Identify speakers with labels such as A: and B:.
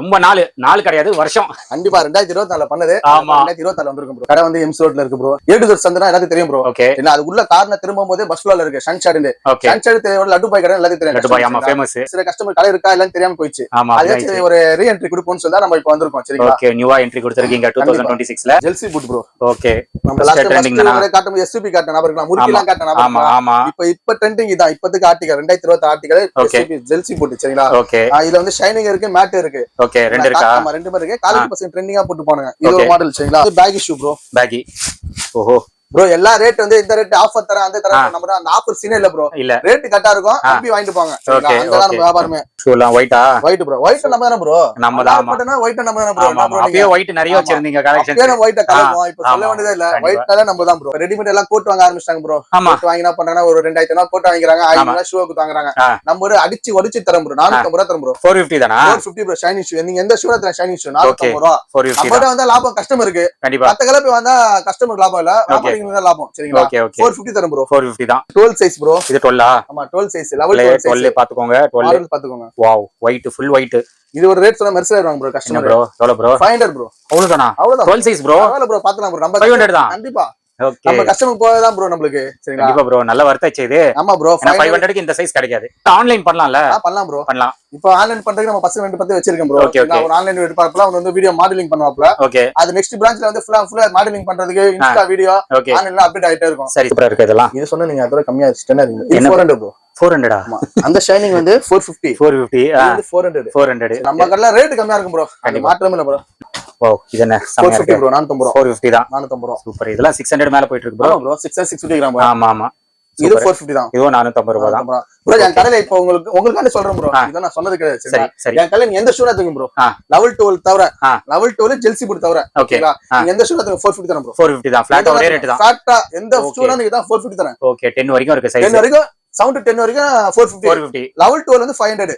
A: ரொம்ப நாள் கிடையாது வருஷம்.
B: கண்டிப்பா 2024 பண்ணது.
A: ஆமா
B: 2024 வந்திருக்கும் ப்ரோ. கடை வந்து எம்சி ரோட்ல இருக்கு ப்ரோ. ஏடு சந்தனா எல்லாத்துக்கும் தெரியும் ப்ரோ.
A: ஓகே.
B: ஏன்னா அது உள்ள கார்னர் திரும்பும் போதே பஸ் ஃப்ளோர்ல இருக்கு சன்ஷாட். சன்ஷாட் தெரியும், லட்டு பாய் கடை எல்லாத்துக்கும் தெரியும்.
A: லட்டு பாய் ஆமா ஃபேமஸ்.
B: சில கஸ்டமர் கடை இருக்கா இல்லன்னு தெரியாம போயிடுச்சு.
A: ஆமா
B: அதே ஒரு ரீ என்ட்ரி கொடுப்போம்னு சொல்லி நம்ம இப்போ வந்திருக்கோம். சரிங்களா?
A: ஓகே நியூவா என்ட்ரி கொடுத்திருக்கீங்க 2026ல.
B: ஜெல்சி பூட் ப்ரோ.
A: ஓகே
B: நம்ம லாஸ்ட் ட்ரெண்டிங் தான காட்டும் எஸ்பிபி காட்டும் ஞாபகம் இருக்கா? முறுக்கிலாம் காட்டும் ஞாபகம் இருக்கா?
A: ஆமா
B: இப்போ ட்ரெண்டிங் இதான். இப்போதைக்கு article 2020 article SPB Chelsea boot. சரிங்களா?
A: ஓகே.
B: இதுல வந்து ஷைனிங் இருக்கு, மேட் இருக்கு.
A: ஓகே ரெண்டு இருக்கா?
B: ஆமா ரெண்டு பேர் இருக்கு. காலேஜ் பசங்க ட்ரெண்டிங்கா போட்டு போறாங்க. இது ஒரு மாடல். சரிங்களா? இது பேகி ஷூ ப்ரோ.
A: பேகி. ஓஹோ
B: ப்ரோ எல்லா ரேட் வந்து இந்த ரேட் ஆஃபர் தரேன் அந்த தரேன் நம்ம அந்த ஆஃபர் சீனே இல்ல ப்ரோ.
A: இல்ல
B: ரேட் கரெக்ட்டா இருக்கும். நம்பி வாங்கிட்டு போங்க. சரிங்களா? அங்கதான் நம்ம வியாபாரமே.
A: ஷூலாம் ஒயிட்டா?
B: White bro. ஒயிட் நம்ம தான ப்ரோ.
A: நம்ம தான்.
B: பட்டனா ஒயிட் நம்ம தான ப்ரோ.
A: அப்படியே ஒயிட் நிறைய வச்சிருந்தீங்க கலெக்ஷன்.
B: ஏன்னா ஒயிட் கலர் இப்போ சொல்ல வேண்டியதே இல்ல. ஒயிட் கலர் நம்ம தான் ப்ரோ. ரெடிமேட் எல்லாம் கோட் வாங்க ஆரம்பிச்சாங்க ப்ரோ. கோட் வாங்கினா பண்றாங்க ஒரு 2000 கோட் வாங்குறாங்க. 1000 ஷூ வாங்குறாங்க. நம்ம ஒரு அடிச்சு ஒடிச்சு தரம் ப்ரோ. 450 ரூபாய் தரம் ப்ரோ. 450
A: தானா?
B: 450 ப்ரோ. ஷைனிங் ஷூ நீங்க எந்த ஷூ எடுத்தா ஷைனிங் ஷூ 450 ரூபாய்.
A: 450
B: நம்ம வந்தா லாபம் கஸ்டமருக்கு.
A: கண்டிப்பா.
B: மத்த கலர் போய் வந்தா கஸ்டமருக்கு லாபம் இல்ல. மார்க்கெட்டிங்ல தான் லாபம். சரிங்களா?
A: Okay okay.
B: 450 தரம் ப்ரோ.
A: 450 தான்.
B: 12 சைஸ் ப்ரோ.
A: இது 12ஆ?
B: ஆமா 12 சைஸ். லெவல் 12
A: பாத்துக்கோங்க. 12
B: பாத்துக்கோங்க.
A: Wow white full white.
B: இது ஒரு ரேட் சொன்னா மெர்சல் வருவாங்க ப்ரோ கஸ்டமர்.
A: ப்ரோ எவ்வளவு ப்ரோ? 500
B: ப்ரோ.
A: அவ்வளவுதானா? 12 சைஸ் ப்ரோ.
B: அவ்வளவு ப்ரோ பாத்துலாம் ப்ரோ. நம்ம
A: 500 தான்.
B: கண்டிப்பா.
A: ஓகே.
B: நம்ம கஸ்டமர் போறதா ப்ரோ நமக்கு. சரிங்களா?
A: கண்டிப்பா ப்ரோ நல்ல வர்த்தாச்சு இது.
B: ஆமா ப்ரோ.
A: 500க்கு இந்த சைஸ் கிடைக்காது. ஆன்லைன் பண்ணலாம்ல?
B: பண்ணலாம் ப்ரோ.
A: பண்ணலாம்.
B: இப்போ ஆன்லைன் பண்றதுக்கு நம்ம பசங்க 2 வச்சிருக்கோம் ப்ரோ.
A: Okay okay.
B: ஒரு ஆன்லைன் எடுப்பாப்ல அவங்க வந்து வீடியோ மாடலிங் பண்ணுவாப்ல.
A: ஓகே.
B: அது நெக்ஸ்ட் பிரான்ச்ல வந்து ஃபுல்லா மாடலிங் பண்றதுக்கு இன்ஸ்டா வீடியோ ஆன்லைன்ல அப்டேட் ஆயிட்டே இருக்கும்.
A: சரி சூப்பரா இருக்கு இதெல்லாம்.
B: இது சொன்னா நீங்க அதோட கம்மியா ஸ்டென்னா இருக்கு. இது 400 ப்ரோ. 400 ஆமா. அந்த ஷைனிங் வந்து 450.
A: 450
B: இது 400.
A: 400.
B: நம்ம கடைல ரேட் கம்மியா இருக்கும் ப்ரோ. அது மாற்றமே இல்ல ப்ரோ.
A: ஓ இது என்ன
B: 450 ப்ரோ. 450 ரூபாய்.
A: 450 தான்.
B: 450 ரூபாய்.
A: சூப்பர். இதெல்லாம் 600 மேல போயிட்டு இருக்கு ப்ரோ.
B: ஆமா ப்ரோ. 650 gram bro.
A: ஆமா ஆமா.
B: இது 450 தான்.
A: இதுவும் 450 ரூபாய் தான்
B: ப்ரோ. என் கடையில இப்போ உங்களுக்காண்டி சொல்றேன் ப்ரோ. இத நான் சொன்னது கிடையாது. சரி. என் கடையில நீ எந்த ஷூ எடுத்துங்க ப்ரோ. லெவல் 12 தவிர. லெவல் 12 ஜெல்சி பூட் தவிர. ஓகேங்களா? நீங்க எந்த ஷூ எடுத்துங்க 450 தரேன் ப்ரோ. 450
A: தான். ஃபிளாட் ஒரே ரேட் தான்.
B: ஃபிளாட்டா எந்த ஷூனா நீங்க தான் 450 தரேன்.
A: ஓகே 10 வரைக்கும் இருக்கு சைஸ்.
B: 10 வரைக்கும் சவுண்ட் 10 வரைக்கும் 450. லெவல் 12 வந்து 500.